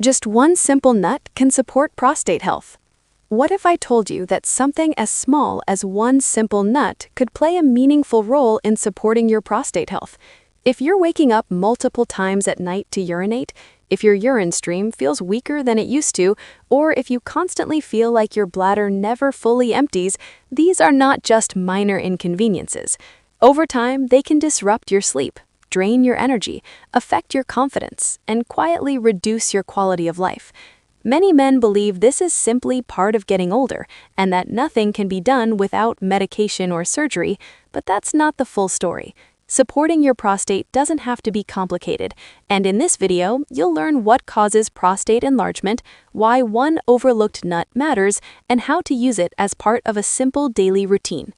Just one simple nut can support prostate health. What if I told you that something as small as one simple nut could play a meaningful role in supporting your prostate health? If you're waking up multiple times at night to urinate, if your urine stream feels weaker than it used to, or if you constantly feel like your bladder never fully empties, these are not just minor inconveniences. Over time, they can disrupt your sleep, drain your energy, affect your confidence, and quietly reduce your quality of life. Many men believe this is simply part of getting older and that nothing can be done without medication or surgery, but that's not the full story. Supporting your prostate doesn't have to be complicated, and in this video, you'll learn what causes prostate enlargement, why one overlooked nut matters, and how to use it as part of a simple daily routine.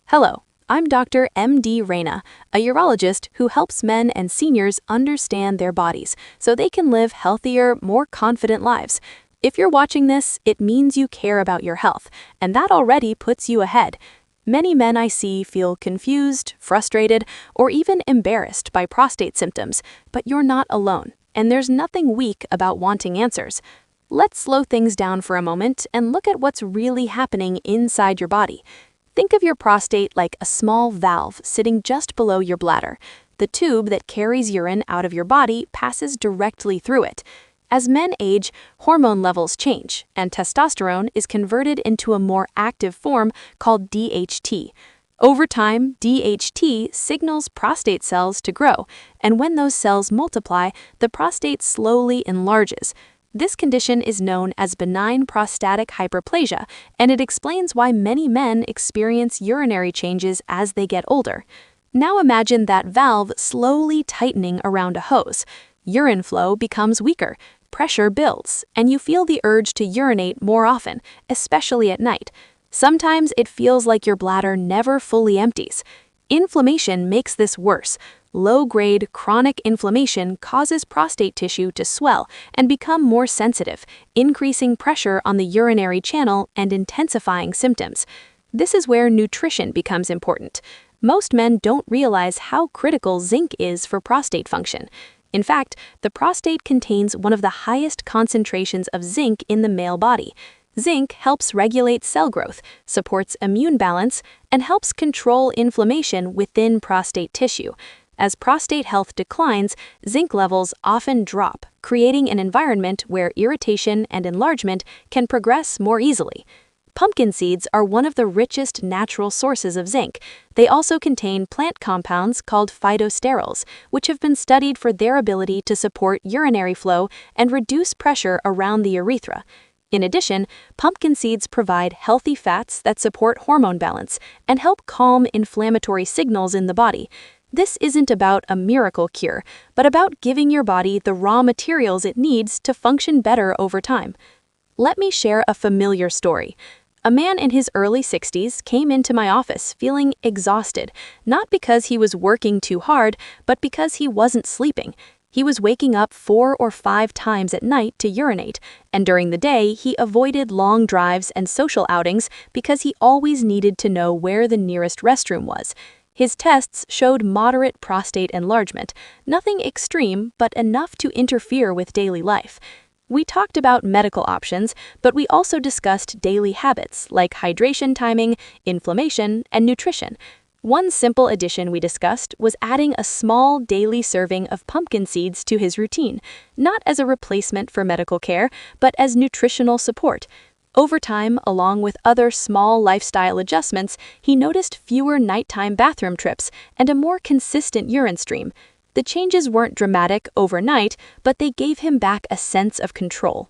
Hello. I'm Dr. M.D. Reina, a urologist who helps men and seniors understand their bodies so they can live healthier, more confident lives. If you're watching this, it means you care about your health, and that already puts you ahead. Many men I see feel confused, frustrated, or even embarrassed by prostate symptoms, but you're not alone, and there's nothing weak about wanting answers. Let's slow things down for a moment and look at what's really happening inside your body. Think of your prostate like a small valve sitting just below your bladder. The tube that carries urine out of your body passes directly through it. As men age, hormone levels change, and testosterone is converted into a more active form called DHT. Over time, DHT signals prostate cells to grow, and when those cells multiply, the prostate slowly enlarges. This condition is known as benign prostatic hyperplasia, and it explains why many men experience urinary changes as they get older. Now imagine that valve slowly tightening around a hose. Urine flow becomes weaker, pressure builds, and you feel the urge to urinate more often, especially at night. Sometimes it feels like your bladder never fully empties. Inflammation makes this worse. Low-grade chronic inflammation causes prostate tissue to swell and become more sensitive, increasing pressure on the urinary channel and intensifying symptoms. This is where nutrition becomes important. Most men don't realize how critical zinc is for prostate function. In fact, the prostate contains one of the highest concentrations of zinc in the male body. Zinc helps regulate cell growth, supports immune balance, and helps control inflammation within prostate tissue. As prostate health declines, zinc levels often drop, creating an environment where irritation and enlargement can progress more easily. Pumpkin seeds are one of the richest natural sources of zinc. They also contain plant compounds called phytosterols, which have been studied for their ability to support urinary flow and reduce pressure around the urethra. In addition, pumpkin seeds provide healthy fats that support hormone balance and help calm inflammatory signals in the body. This isn't about a miracle cure, but about giving your body the raw materials it needs to function better over time. Let me share a familiar story. A man in his early 60s came into my office feeling exhausted, not because he was working too hard, but because he wasn't sleeping. He was waking up 4 or 5 times at night to urinate, and during the day he avoided long drives and social outings because he always needed to know where the nearest restroom was. His tests showed moderate prostate enlargement, nothing extreme, but enough to interfere with daily life. We talked about medical options, but we also discussed daily habits like hydration timing, inflammation, and nutrition. One simple addition we discussed was adding a small daily serving of pumpkin seeds to his routine, not as a replacement for medical care, but as nutritional support. Over time, along with other small lifestyle adjustments, he noticed fewer nighttime bathroom trips and a more consistent urine stream. The changes weren't dramatic overnight, but they gave him back a sense of control.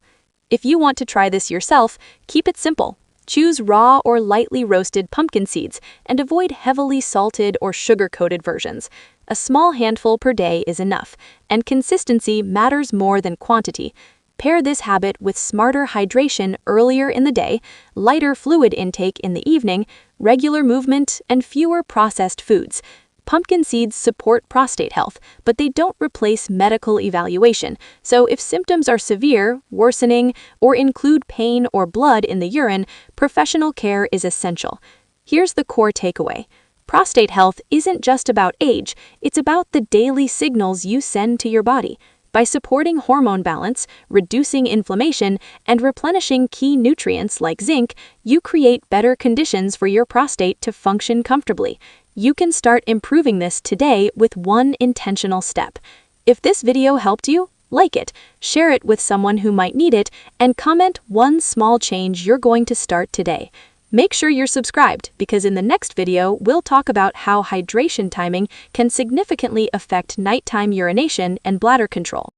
If you want to try this yourself, keep it simple. Choose raw or lightly roasted pumpkin seeds and avoid heavily salted or sugar-coated versions. A small handful per day is enough, and consistency matters more than quantity. Pair this habit with smarter hydration earlier in the day, lighter fluid intake in the evening, regular movement, and fewer processed foods. Pumpkin seeds support prostate health, but they don't replace medical evaluation, so if symptoms are severe, worsening, or include pain or blood in the urine, professional care is essential. Here's the core takeaway. Prostate health isn't just about age, it's about the daily signals you send to your body. By supporting hormone balance, reducing inflammation, and replenishing key nutrients like zinc, you create better conditions for your prostate to function comfortably. You can start improving this today with one intentional step. If this video helped you, like it, share it with someone who might need it, and comment one small change you're going to start today. Make sure you're subscribed, because in the next video, we'll talk about how hydration timing can significantly affect nighttime urination and bladder control.